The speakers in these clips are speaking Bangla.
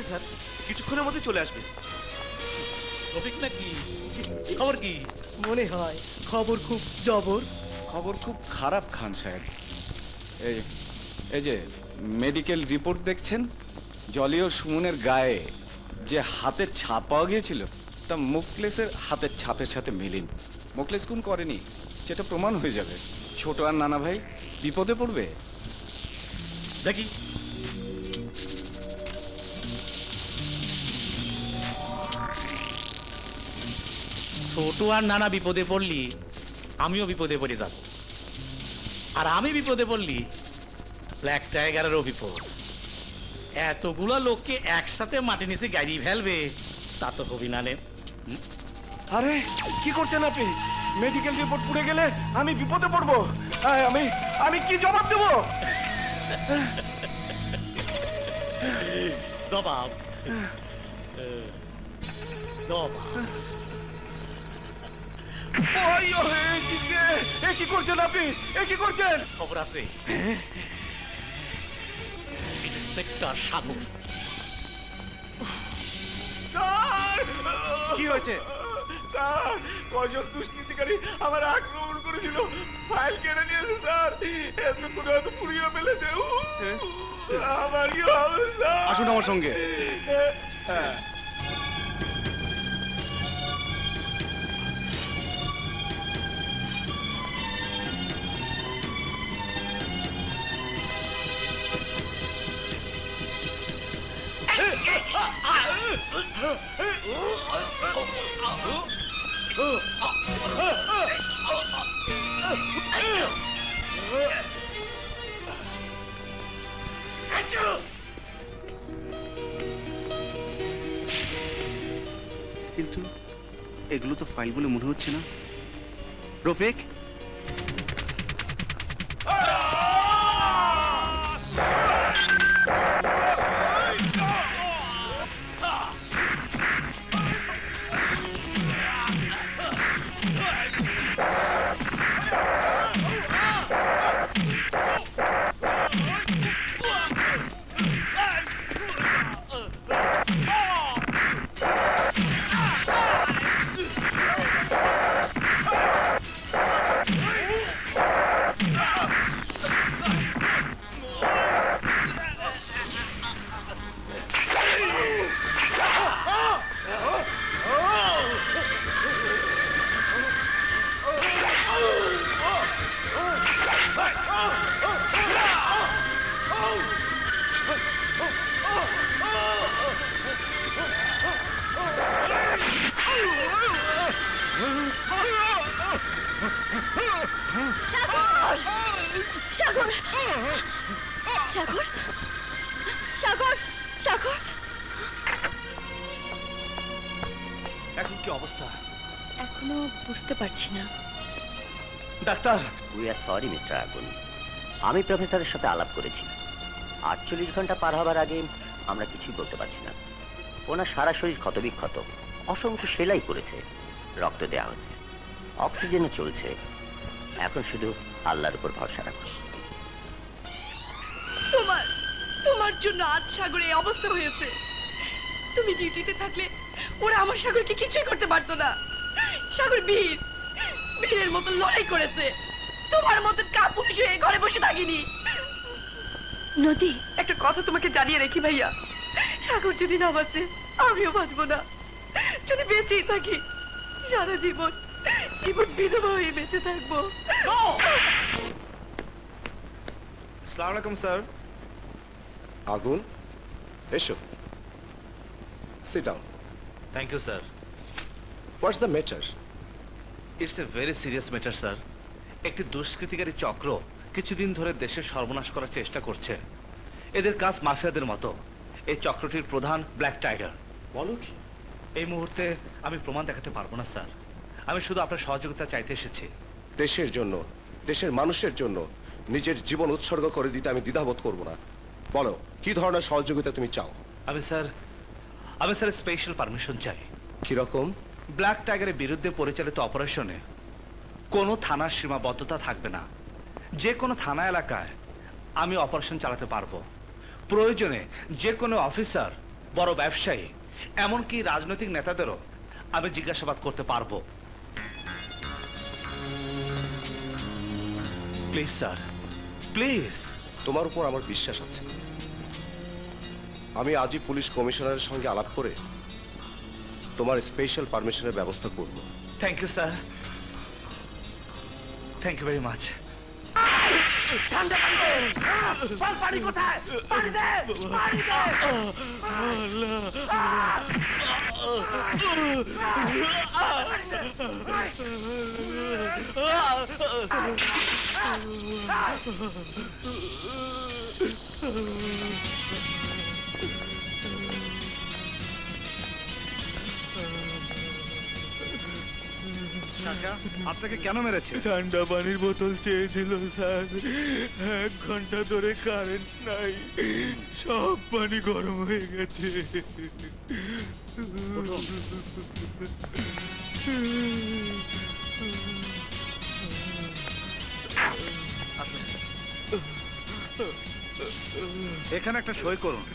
স্যার, কিছুক্ষণের মধ্যে চলে আসবে। রফিক নাকি? খবর কি? মনে হয় খবর খুব জবর। খবর খুব খারাপ খান সাহেব। এই এই যে মেডিকেল রিপোর্ট দেখছেন, জলীয় সুমনের গায়ে যে হাতের ছাপ পাওয়া গিয়েছিল তা মুখলেসের হাতের ছাপের সাথে মিলেনি। মুখলেস খুন করেনি, সেটা প্রমাণ হয়ে যাবে। ছোট আর নানা ভাই বিপদে পড়বে। দেখি। ছোট আর নানা বিপদে পড়লি আমিও বিপদে পড়ে যাব, আর আমি বিপদে পড়লি ব্ল্যাক টাইগারেরও বিপদ। এতগুলো লোককে একসাথে মাটি নিচে গাড়ি ফেলবে তা তো হবি না নে। আরে কি করছেন আপনি? মেডিকেল রিপোর্ট পুড়ে গেলে আমি বিপদে পড়বো। আমি আমি কি জবাব দেবো? জবাব জবাব কি করছেন আপনি? কি করছেন? খবর আছে ইন্সপেক্টর সাগর। কি হয়েছে স্যার? কজন দুষ্কৃতিকারী আমার আক্রমণ করেছিল, ফাইল কেড়ে নিয়েছে স্যার। এতক্ষণ হয়তো পুড়িয়ে ফেলেছে। আমার কি হবে স্যার? আসুন আমার সঙ্গে। হ্যাঁ। কিন্তু এগুলো তো ফাইল বলে মনে হচ্ছে না। রফিক, সাগর সাগর সাগর সাগর, এখন কি অবস্থা? এখনো বুঝতে পারছি না। Doctor, we are sorry mister আগুন। আমি প্রফেসরের সাথে আলাপ করেছি। 48 ঘন্টা পার হবার আগে আমরা কিছুই বলতে পারছি না। ওনার সারা শরীর ক্ষতবিক্ষত, অসংখ্য সেলাই করেছে, রক্ত দেওয়া হচ্ছে, অক্সিজেনও চলছে। এখন শুধু আল্লাহর উপর ভরসা রাখুন। তোমার তোমার জন্য আজ সাগরে এই অবস্থা হয়েছে। তুমি ডিউটিতে থাকলে ওরা আমার সাগরকে কিছুই করতে পারতো না। সাগর বীরের মতো লড়াই করেছে। তোমার মতো কাপুরুষ হয়ে ঘরে বসে থাকিনি। নদী, একটা কথা তোমাকে জানিয়ে রেখি ভাইয়া, সাগর যদি না বাঁচে আমিও বাঁচবো না। যদি বেঁচেই থাকি সারা জীবন বিধবা হয়ে বেঁচে থাকবো। আসসালামু আলাইকুম স্যার। আগুন, এসো। Sit down. Thank you sir. What's the matter? It's a very serious matter sir. একটি দুষ্কৃতিকারী চক্র কিছুদিন ধরে দেশের সর্বনাশ করার চেষ্টা করছে। এদের কাজ মাফিয়াদের মতো। এই চক্রটির প্রধান ব্ল্যাক টাইগার। বলো কি? এই মুহূর্তে আমি প্রমাণ দেখাতে পারবো না স্যার। আমি শুধু আপনার সহযোগিতা চাইতে এসেছি। দেশের জন্য, দেশের মানুষের জন্য নিজের জীবন উৎসর্গ করে দিতে আমি দ্বিধাবোধ করব না। বলো, কি ধরনের সহযোগিতা তুমি চাও? আমি স্যার স্পেশাল পারমিশন চাই। কিরকম? ব্ল্যাক টাইগারের বিরুদ্ধে পরিচালিত অপারেশনে কোনো থানার সীমাবদ্ধতা থাকবে না। যে কোনো থানা এলাকায় আমি অপারেশন চালাতে পারবো। প্রয়োজনে যে কোনো অফিসার বড় ব্যবসায়ী, এমনকি রাজনৈতিক নেতাদেরও আমি জিজ্ঞাসাবাদ করতে পারবো। Please sir, please. তোমার উপর আমার বিশ্বাস আছে। আমি আজই পুলিশ কমিশনারের সঙ্গে আলাপ করে তোমার স্পেশাল পারমিশনের ব্যবস্থা করব। Thank you sir, thank you very much. পানি কোথায়? পানি দে! পানি দে! আপনাকে কেন মেরেছে? ঠান্ডা পানির বোতল চেয়েছিল স্যার। 1 ঘন্টা ধরে কারেন্ট নাই, সব পানি গরম হয়ে গেছে। এখানে একটা সই করুন।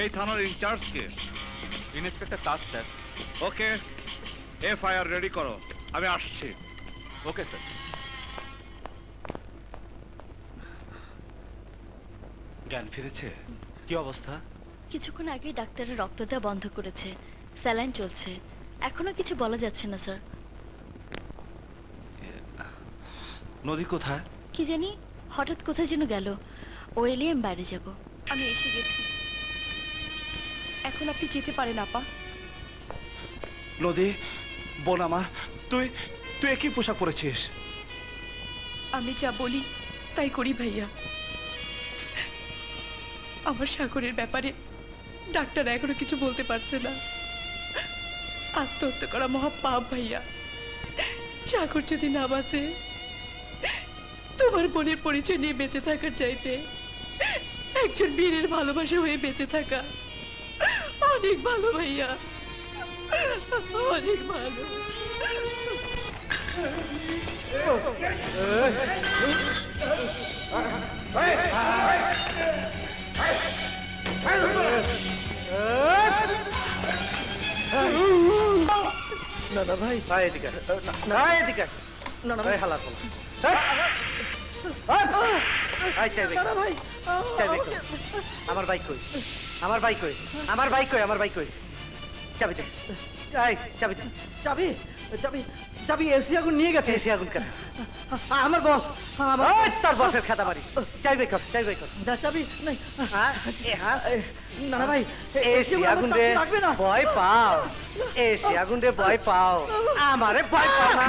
এই থানার ইনচার্জ কে? ইন্সপেক্টর তাজ স্যার। ওকে, এফআইআর রেডি করো, আমি আসছি। Okay sir. জ্ঞান ফিরেছে? কি অবস্থা? কিছুক্ষণ আগেই ডাক্তারের রক্ত দেওয়া বন্ধ করেছে, স্যালাইন চলছে। এখনো কিছু বলা যাচ্ছে না স্যার। নদী কোথায়? কি জানি হঠাৎ কোথায় যেন গেল। ও এলে আমি বাইরে যাব। আমি এসে গেছি, এখন আপনি যেতে পারেন আপা। নদী, বোন আমার, তুই তুই একই পোশাক পরেছিস। আমি যা বলি তাই করি ভাইয়া। আমার সাগরের ব্যাপারে ডাক্তার এখনো কিছু বলতে পারছে না। আত্মহত্যা করা মহা পাপ ভাইয়া। সাগর যদি না বাঁচে, তোমার বোনের পরিচয় নিয়ে বেঁচে থাকার চাইতে একজন বীরের ভালোবাসা হয়ে বেঁচে থাকা অনেক ভালো ভাইয়া, অনেক ভালো। না না ভাই, এদিকে না, এদিকে না না ভাই, হালা করো। না ভাই, আমার বাইক কই? আমার বাইক কই? আমার বাইক কই? আমার বাইক কই? চাবি দে। চাবি দে। চাবি চাবি চাবি এসি আগুন নিয়ে গেছে। এসে আগুন কেন? আমার বস, আমার তার বসের খাতা মারি। চাবি কর, চাবি কর। চাবি নাই। হ্যাঁ, না না ভাই, এসি আগুন রে লাগবে না। ভয় পাও। এসি আগুন রে ভয় পাও। আমারে ভয় পাও না।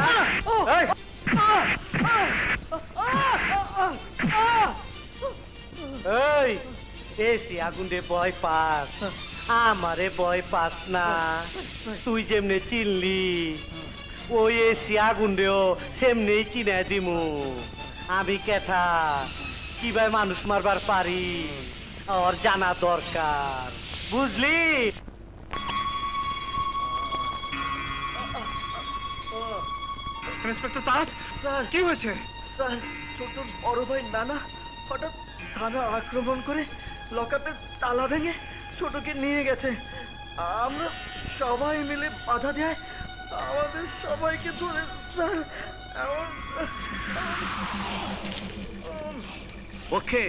এই, এই, এসি আগুন রে ভয় পাস, আমারে ভয় পাস না। তুই যেমনে চিনলি, ওই এসি আগুন রেও সেমনি চিনে দিমু। আমি কেথা কিভাবে মানুষ মারবার পারি ওর জানা দরকার, বুঝলি? ইন্সপেক্টর তাজ, স্যার কি হয়েছে? স্যার, ছোট বড় ভাই নানা হঠাৎ থানা আক্রমণ করে লকআপে তালা ভেঙে ছোটকে নিয়ে গেছে। আমরা সবাই মিলে বাধা দেয়, আমাদের সবাইকে ধরে স্যার ওকে,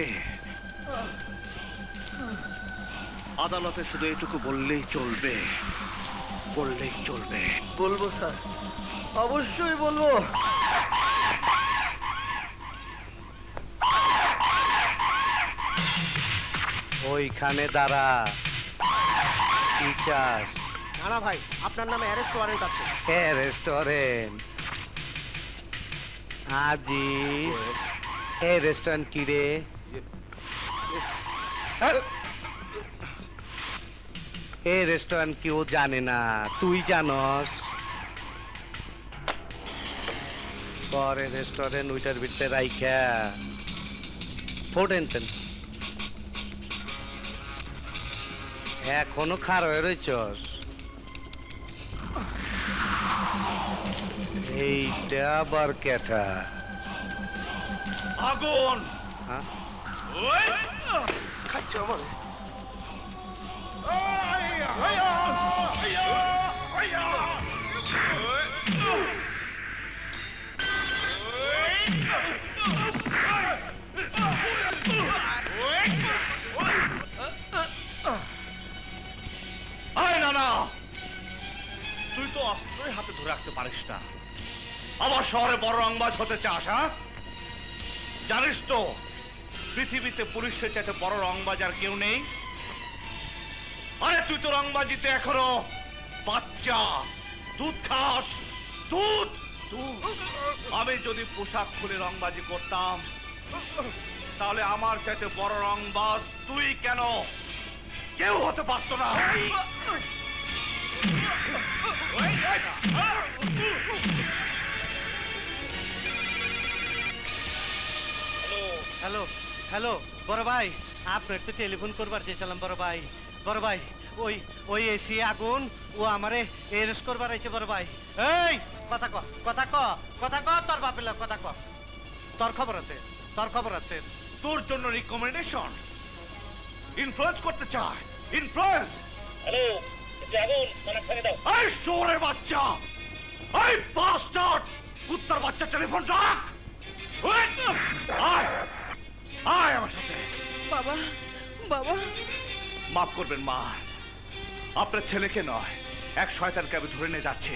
আদালতে শুধু এটুকু বললেই চলবে, বললেই চলবে। বলবো স্যার, অবশ্যই বলবো। ওইখানে দাঁড়া। কি চাস? না ভাই, আপনার নামে অ্যারেস্ট ওয়ারেন্ট আছে। রেস্টুরেন্ট আজিজ, রেস্টুরেন্ট কি রে? রেস্টুরেন্ট কেউ জানে না, তুই জানস। পরে রেস্টুরেন্ট ওইটার ভিতরে রাইখা ফোটেন এখনো খার হয়ে রয়েছস। এইটা আবার কেটা? আগুন হ্যাঁ? খাচ্ছে আমার না, তুই তো অস্ত্রই হাতে ধরে রাখতে পারিস না, আবার শহরে বড় রংবাজ হতে চাস? হ্যাঁ, জানিস তো পৃথিবীতে পুলিশের চাইতে বড় রংবাজ আর কেউ নেই। আরে তুই তো রংবাজিতে এখনো বাচ্চা, দুধ খাস, দুধ দুধ। আমি যদি পোশাক খুলে রংবাজি করতাম তাহলে আমার চাইতে বড় রংবাজ তুই কেন কেউ হতে পারতো না। হ্যালো হ্যালো বড় ভাই, আপনার তো টেলিফোন করবার চেয়েছিলাম বড় ভাই। বড় ভাই, ওই ওই এসি আগুন ও আমারে এরেস্ট করবার আইছে বড় ভাই। এই কথা ক, কথা ক, কথা ক, তোর বাপের লোক কথা ক। তোর খবর আছে, তোর খবর আছে। তোর জন্য রিকমেন্ডেশন ইনফ্লুয়েন্স করতে চায়, ইনফ্লুয়েন্স। হ্যালো, এটা আগুন কানেক্ট দাও। এই শোরের বাচ্চা, এই বাস্টার্ড, কুত্তার বাচ্চা, টেলিফোন রাখ। আয় আয় আমার সাথে। বাবা, বাবা, মাফ করবেন মা, আপনার ছেলেকে নয় এক শয়তানকে আমি ধরে নিয়ে যাচ্ছি।